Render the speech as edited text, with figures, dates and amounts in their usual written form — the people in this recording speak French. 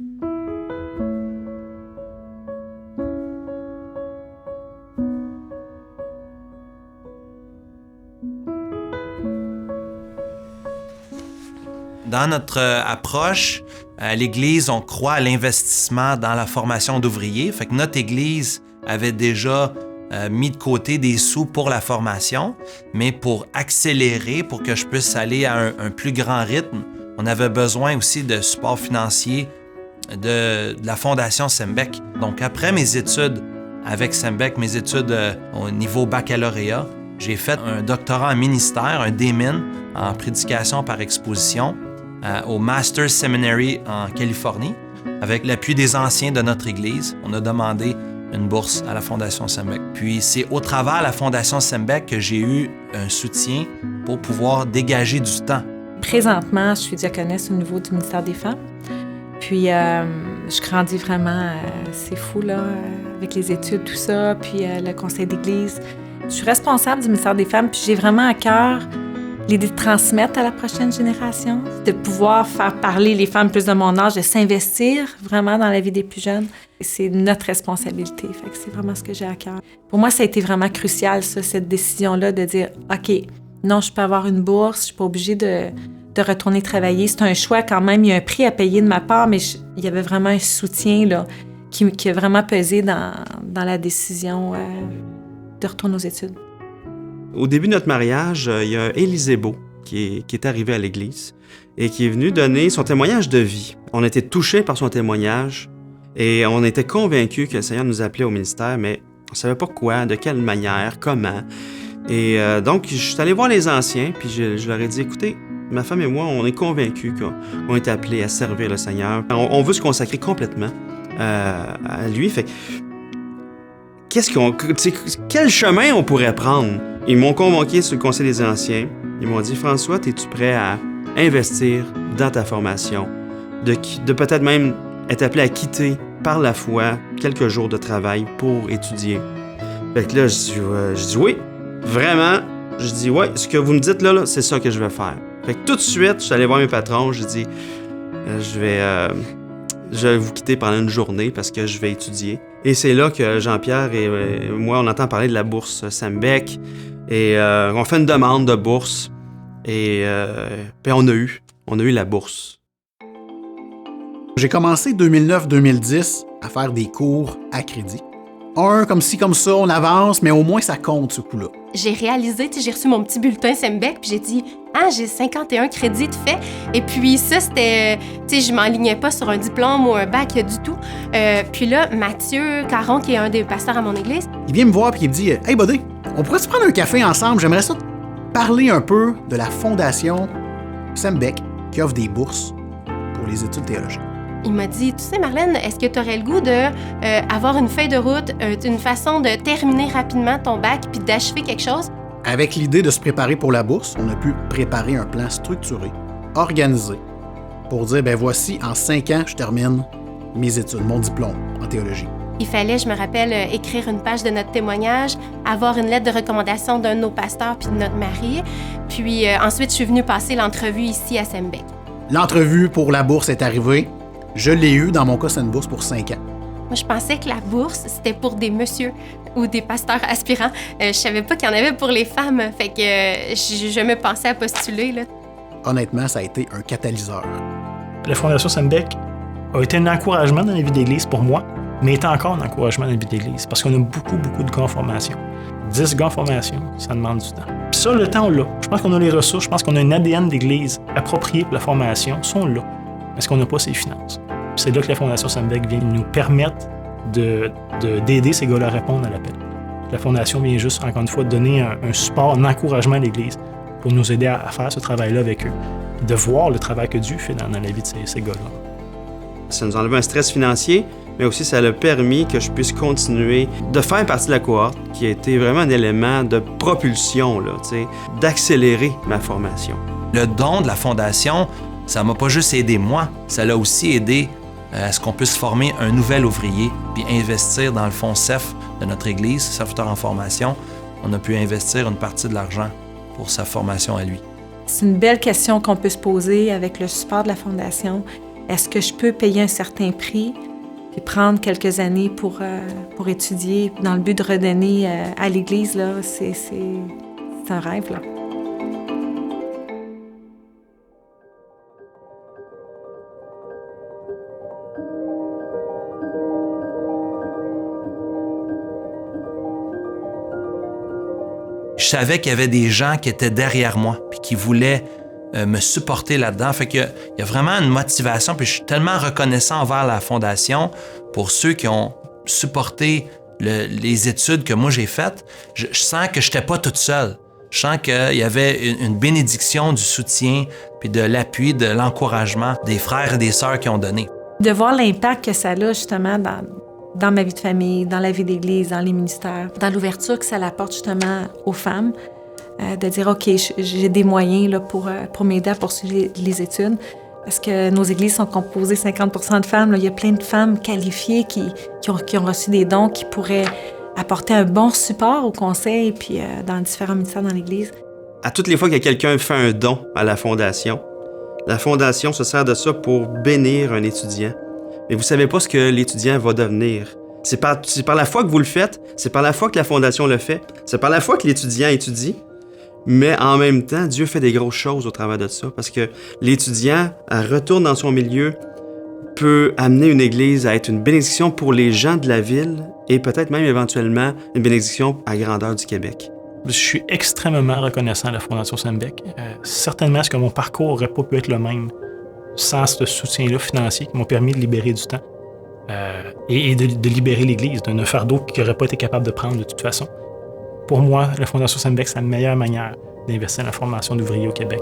Dans notre approche, à l'Église, on croit à l'investissement dans la formation d'ouvriers. Fait que notre Église avait déjà mis de côté des sous pour la formation, mais pour accélérer, pour que je puisse aller à un plus grand rythme, on avait besoin aussi de support financier de la Fondation Sembec. Donc, après mes études avec Sembec, mes études au niveau baccalauréat, j'ai fait un doctorat en ministère, un DMin, en prédication par exposition, au Master's Seminary en Californie. Avec l'appui des anciens de notre Église, on a demandé une bourse à la Fondation Sembec. Puis c'est au travers de la Fondation Sembec que j'ai eu un soutien pour pouvoir dégager du temps. Présentement, je suis diaconesse au niveau du ministère des Femmes. Puis je grandis vraiment, c'est fou, là, avec les études, tout ça, puis le conseil d'église. Je suis responsable du ministère des Femmes, puis j'ai vraiment à cœur l'idée de transmettre à la prochaine génération, de pouvoir faire parler les femmes plus de mon âge, de s'investir vraiment dans la vie des plus jeunes. C'est notre responsabilité, fait que c'est vraiment ce que j'ai à cœur. Pour moi, ça a été vraiment crucial, ça, cette décision-là de dire « OK, non, je peux avoir une bourse, je suis pas obligée de retourner travailler. » C'est un choix quand même, il y a un prix à payer de ma part, mais il y avait vraiment un soutien là, qui a vraiment pesé dans la décision de retourner aux études. Au début de notre mariage, il y a Élisée Beau qui est arrivé à l'Église et qui est venu donner son témoignage de vie. On était touchés par son témoignage et on était convaincus que le Seigneur nous appelait au ministère, mais on ne savait pas quoi, de quelle manière, comment. Et donc, je suis allé voir les anciens, puis je leur ai dit, écoutez, ma femme et moi, on est convaincus qu'on est appelés à servir le Seigneur. On veut se consacrer complètement à lui. Fait quel chemin on pourrait prendre? Ils m'ont convoqué sur le Conseil des anciens. Ils m'ont dit, François, es-tu prêt à investir dans ta formation? De peut-être même être appelé à quitter par la foi quelques jours de travail pour étudier. Fait que là, je dis oui, vraiment. Je dis, ouais, ce que vous me dites là, c'est ça que je vais faire. Fait que tout de suite, je suis allé voir mes patrons, je dis, je vais vous quitter pendant une journée parce que je vais étudier. Et c'est là que Jean-Pierre et moi, on entend parler de la bourse Sembec et on fait une demande de bourse et puis on a eu la bourse. J'ai commencé 2009-2010 à faire des cours à crédit. Comme ci, comme ça, on avance, mais au moins ça compte ce coup-là. J'ai réalisé, j'ai reçu mon petit bulletin Sembec, puis j'ai dit « Ah, j'ai 51 crédits de fait. » Et puis ça, c'était... je m'enlignais pas sur un diplôme ou un bac du tout. Puis là, Mathieu Caron, qui est un des pasteurs à mon église... Il vient me voir puis il me dit « Hey, buddy, on pourrait se prendre un café ensemble? J'aimerais ça parler un peu de la fondation Sembec qui offre des bourses pour les études théologiques. » Il m'a dit, tu sais, Marlène, est-ce que tu aurais le goût de avoir une feuille de route, une façon de terminer rapidement ton bac puis d'achever quelque chose? Avec l'idée de se préparer pour la bourse, on a pu préparer un plan structuré, organisé, pour dire, voici, en 5 ans, je termine mes études, mon diplôme en théologie. Il fallait, je me rappelle, écrire une page de notre témoignage, avoir une lettre de recommandation d'un de nos pasteurs puis de notre mari. Puis ensuite, je suis venue passer l'entrevue ici à Sembec. L'entrevue pour la bourse est arrivée. Je l'ai eu, dans mon cas, c'est une bourse pour 5 ans. Moi, je pensais que la bourse, c'était pour des messieurs ou des pasteurs aspirants. Je savais pas qu'il y en avait pour les femmes, fait que je me pensais à postuler, là. Honnêtement, ça a été un catalyseur. La Fondation Sembec a été un encouragement dans la vie d'Église pour moi, mais est encore un encouragement dans la vie d'Église, parce qu'on a beaucoup de gars en formation. 10 gars en formation, ça demande du temps. Puis ça, le temps, on l'a. Je pense qu'on a les ressources, je pense qu'on a un ADN d'Église approprié pour la formation, sont là. Est-ce qu'on n'a pas ces finances? Puis c'est là que la Fondation Sembec vient nous permettre d'aider ces gars-là à répondre à l'appel. La Fondation vient juste, encore une fois, donner un support, un encouragement à l'Église pour nous aider à faire ce travail-là avec eux, de voir le travail que Dieu fait dans la vie de ces gars-là. Ça nous a enlevé un stress financier, mais aussi ça a permis que je puisse continuer de faire partie de la cohorte, qui a été vraiment un élément de propulsion, là, d'accélérer ma formation. Le don de la Fondation, ça m'a pas juste aidé moi, ça l'a aussi aidé à ce qu'on puisse former un nouvel ouvrier puis investir dans le fonds CEF de notre Église, serviteur en formation. On a pu investir une partie de l'argent pour sa formation à lui. C'est une belle question qu'on peut se poser avec le support de la Fondation. est-ce que je peux payer un certain prix puis prendre quelques années pour étudier dans le but de redonner à l'Église, là, c'est un rêve, là. Je savais qu'il y avait des gens qui étaient derrière moi puis qui voulaient me supporter là-dedans. Fait qu'il y a vraiment une motivation, puis je suis tellement reconnaissant envers la Fondation pour ceux qui ont supporté les études que moi j'ai faites. Je sens que je n'étais pas toute seule. Je sens qu'il y avait une bénédiction du soutien, puis de l'appui, de l'encouragement des frères et des sœurs qui ont donné. De voir l'impact que ça a justement dans ma vie de famille, dans la vie d'Église, dans les ministères, dans l'ouverture que ça apporte justement aux femmes, de dire, OK, j'ai des moyens là, pour m'aider à poursuivre les études. Parce que nos églises sont composées 50% de femmes. Là. Il y a plein de femmes qualifiées qui ont reçu des dons, qui pourraient apporter un bon support au conseil puis dans différents ministères dans l'Église. À toutes les fois que quelqu'un fait un don à la Fondation se sert de ça pour bénir un étudiant. Mais vous savez pas ce que l'étudiant va devenir. C'est par la foi que vous le faites, c'est par la foi que la Fondation le fait, c'est par la foi que l'étudiant étudie. Mais en même temps, Dieu fait des grosses choses au travers de ça, parce que l'étudiant retourne dans son milieu, peut amener une église à être une bénédiction pour les gens de la ville et peut-être même éventuellement une bénédiction à grandeur du Québec. Je suis extrêmement reconnaissant à la Fondation Sembec. Certainement, est-ce que mon parcours n'aurait pas pu être le même sans ce soutien-là financier qui m'a permis de libérer du temps et de libérer l'Église d'un fardeau qu'il n'aurait pas été capable de prendre de toute façon. Pour moi, la Fondation Sembec, c'est la meilleure manière d'investir dans la formation d'ouvriers au Québec.